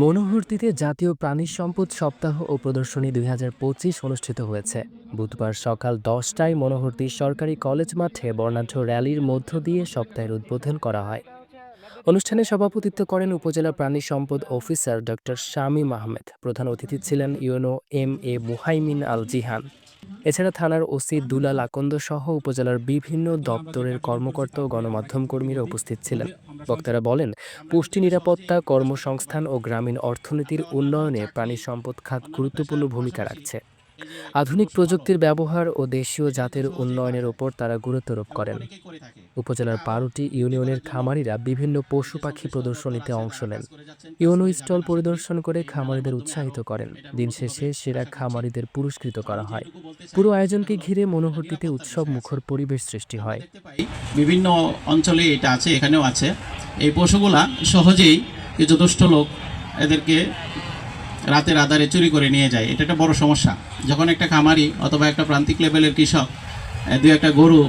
মনোহরদীতে জাতীয় প্রাণী সম্পদ সপ্তাহ ও প্রদর্শনী ২০২৫ অনুষ্ঠিত হয়েছে। বুধবার সকাল ১০টায় মনোহরদী সরকারি কলেজ মাঠে বর্ণাঢ্য র্যালির মধ্য দিয়ে সপ্তাহের উদ্বোধন করা হয়। অনুষ্ঠানে সভাপতিত্ব করেন উপজেলা প্রাণী সম্পদ অফিসার ডক্টর শামীম আহমেদ। প্রধান অতিথি ছিলেন ইউনো এম এ মুহাইমিন আল জিহান। এছাড়া থানার ওসি দুলাল আকন্দ সহ উপজেলার বিভিন্ন দপ্তরের কর্মকর্তা ও গণমাধ্যম কর্মীরা উপস্থিত ছিলেন। বক্তারা বলেন, পুষ্টি, নিরাপত্তা, কর্মসংস্থান ও গ্রামীণ অর্থনীতির উন্নয়নে প্রাণী সম্পদ খাত গুরুত্বপূর্ণ ভূমিকা রাখছে। আধুনিক প্রযুক্তির ব্যবহার ও দেশীয় জাতের উন্নয়নের ওপর তারা গুরুত্বারোপ করেন। উপজেলার ১২টি ইউনিয়নের খামারিরা বিভিন্ন পশু পাখি প্রদর্শনীতে অংশ নেন। ইউনো স্টল পরিদর্শন করে খামারিদের উৎসাহিত করেন। দিন শেষে সেরা খামারিদের পুরস্কৃত করা হয়। পুরো আয়োজনকে ঘিরে মনোহরদীতে উৎসব মুখর পরিবেশ সৃষ্টি হয়। বিভিন্ন অঞ্চলে এটা আছে, এখানেও আছে। এই পশুগুলা সহজেই কিছু দুষ্ট লোক এদেরকে রাতের আধারে চুরি করে নিয়ে যায়। এটা একটা বড় সমস্যা। যখন একটা খামারি অথবা একটা প্রান্তিক লেভেলের কৃষক দু একটা গরু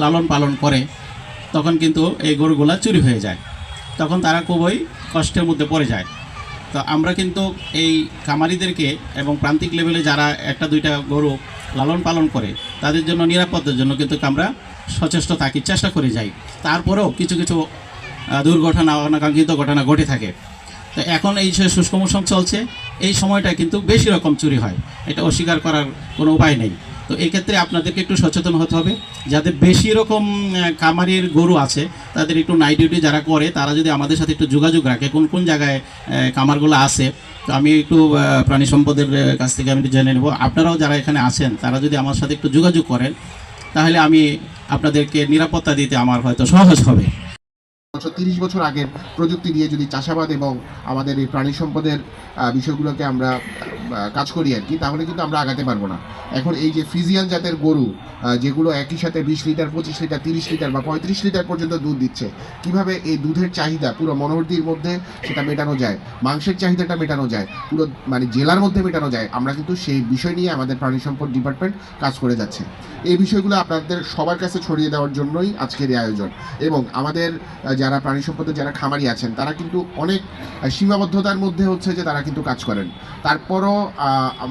লালন পালন করে, তখন কিন্তু এই গরুগুলা চুরি হয়ে যায়। তখন তারা খুবই কষ্টের মধ্যে পড়ে যায়। তো আমরা কিন্তু এই খামারিদেরকে এবং প্রান্তিক লেভেলে যারা একটা দুইটা গরু লালন পালন করে তাদের জন্য নিরাপত্তার জন্য কিন্তু আমরা সচেষ্ট থাকি, চেষ্টা করে যাই। তারপরেও কিছু কিছু দুর্ঘটনা, অনাকাঙ্ক্ষিত ঘটনা ঘটে থাকে। তো এখন এই যে শুষ্ক মৌসুম চলছে, এই সময়টা কিন্তু বেশি রকম চুরি হয়, এটা অস্বীকার করার কোনো উপায় নেই। তো এই ক্ষেত্রে আপনাদেরকে একটু সচেতন হতে হবে, যাদের বেশি রকম খামারির গরু আছে তাদের একটু নাইট ডিউটি যারা করে তারা যদি আমাদের সাথে একটু যোগাযোগ রাখে কোন কোন জায়গায় খামারগুলো আছে। তো আমি একটু প্রাণী সম্পদের কাছ থেকে আমি জেনে নেব। আপনারাও যারা এখানে আছেন তারা যদি আমার সাথে একটু যোগাযোগ করেন তাহলে আমি আপনাদেরকে নিরাপত্তা দিতে আমার হয়তো সহজ হবে। ৩০ বছর আগের প্রযুক্তি দিয়ে যদি চাষাবাদ এবং আমাদের এই প্রাণী সম্পদের বিষয়গুলোকে আমরা কাজ করি আর কি, তাহলে কিন্তু আমরা আগাতে পারবো না। এখন এই যে ফ্রিজিয়ান জাতের গরু যেগুলো একই সাথে ২০ লিটার, ২৫ লিটার, ৩০ লিটার বা ৩৫ লিটার পর্যন্ত দুধ দিচ্ছে, কিভাবে এই দুধের চাহিদা পুরো মনোহরদীর মধ্যে সেটা মেটানো যায়, মাংসের চাহিদাটা মেটানো যায়, পুরো মানে জেলার মধ্যে মেটানো যায়, আমরা কিন্তু সেই বিষয় নিয়ে আমাদের প্রাণী সম্পদ ডিপার্টমেন্ট কাজ করে যাচ্ছে। এই বিষয়গুলো আপনাদের সবার কাছে ছড়িয়ে দেওয়ার জন্যই আজকের এই আয়োজন। এবং আমাদের যারা প্রাণী সম্পদের যারা খামারি আছেন তারা কিন্তু অনেক সীমাবদ্ধতার মধ্যে হচ্ছে যে তারা কিন্তু কাজ করেন। তারপরও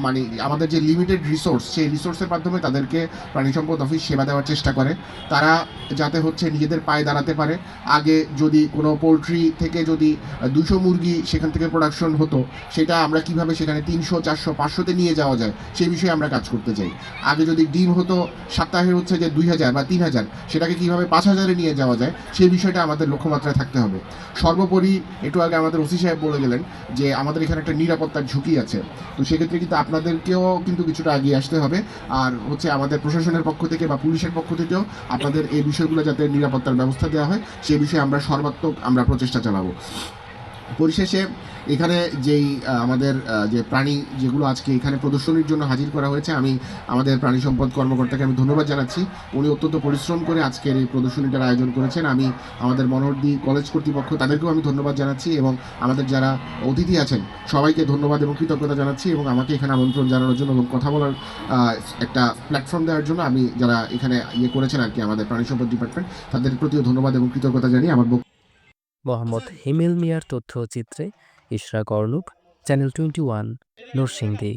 মানে আমাদের যে লিমিটেড রিসোর্স, সেই রিসোর্সের মাধ্যমে তাদেরকে প্রাণী সম্পদ অফিস সেবা দেওয়ার চেষ্টা করে, তারা যাতে হচ্ছে নিজেদের পায়ে দাঁড়াতে পারে। আগে যদি কোনো পোলট্রি থেকে যদি ২০০ মুরগি সেখান থেকে প্রোডাকশন হতো, সেটা আমরা কিভাবে সেখানে ৩০০, ৪০০, ৫০০-তে নিয়ে যাওয়া যায় সেই বিষয়ে আমরা কাজ করতে চাই। আগে যদি ডিম হতো সপ্তাহে হচ্ছে যে ২০০০ বা ৩০০০, সেটাকে কিভাবে ৫০০০-এ নিয়ে যাওয়া যায় সেই বিষয়টা আমাদের লক্ষ্যমাত্রায় থাকতে হবে। সর্বোপরি একটু আগে আমাদের ওসি সাহেব বলে গেলেন যে আমাদের এখানে একটা নিরাপত্তার ঝুঁকি আছে। তো সেক্ষেত্রে কিন্তু আপনাদেরকেও কিন্তু কিছুটা এগিয়ে আসতে হবে। আর হচ্ছে আমাদের প্রশাসনের পক্ষ থেকে বা পুলিশের পক্ষ থেকেও আপনাদের এই বিষয়গুলো যাতে নিরাপত্তার ব্যবস্থা দেওয়া হয় সেই বিষয়ে আমরা সর্বাত্মক প্রচেষ্টা চালাবো। পরিশেষে এখানে যেই আমাদের যে প্রাণী যেগুলো আজকে এখানে প্রদর্শনীর জন্য হাজির করা হয়েছে, আমি আমাদের প্রাণী সম্পদ কর্মকর্তাকে আমি ধন্যবাদ জানাচ্ছি। উনি অত্যন্ত পরিশ্রম করে আজকের এই প্রদর্শনীটার আয়োজন করেছেন। আমি আমাদের মনোহরদী কলেজ কর্তৃপক্ষ তাদেরকেও আমি ধন্যবাদ জানাচ্ছি এবং আমাদের যারা অতিথি আছেন সবাইকে ধন্যবাদ এবং কৃতজ্ঞতা জানাচ্ছি। এবং আমাকে এখানে আমন্ত্রণ জানানোর জন্য এবং কথা বলার একটা প্ল্যাটফর্ম দেওয়ার জন্য আমি যারা এখানে করেছেন আর কি আমাদের প্রাণী সম্পদ ডিপার্টমেন্ট, তাদের প্রতিও ধন্যবাদ এবং কৃতজ্ঞতা জানিয়ে আমার মোহাম্মদ হিমেল মিয়ার তথ্যচিত্রে ইশরাক অর্ণব, চ্যানেল 21, নরসিংদী।